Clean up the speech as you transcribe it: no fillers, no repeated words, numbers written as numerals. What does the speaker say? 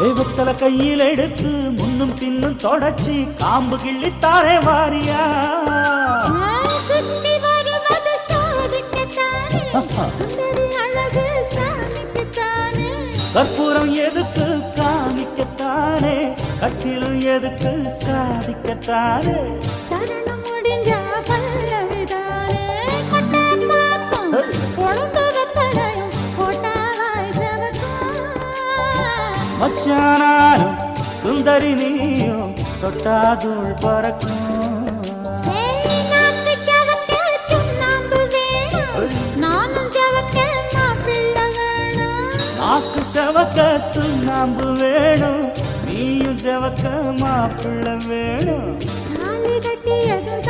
தெய்வத்தல கையில் எடுத்து முன்னும் பின்னும் தொடச்சி காம்பு கிள்ளித்தாரே வாரியா சுத்தி வருவது சாதிக்கத்தானே சுந்தரி அழகு சாமிக்குத்தானே கற்பூரம் எதுக்கு காமிக்கத்தானே கட்டிலும் எதுக்கு சாதிக்கத்தானே சரணம் முடிஞ்சா பல்லவிதானே கொட்டை பாக்கும் பொழுது வெத்தலையும் போட்டாவாய் செவக்கும் மச்சானாரும் சுந்தரி நீயும் தொட்டாதுள் பறக்கும் நாக்கு ஜவக்க சுண்ணாம்பு வேணும் நானும் ஜவக்க மாப்பிள்ளை வேணும் நாக்கு செவக்க சுண்ணாம்பு வேணும் நீயும் செவக்க மாப்பிள்ளை வேணும் தாலி கட்டியதும்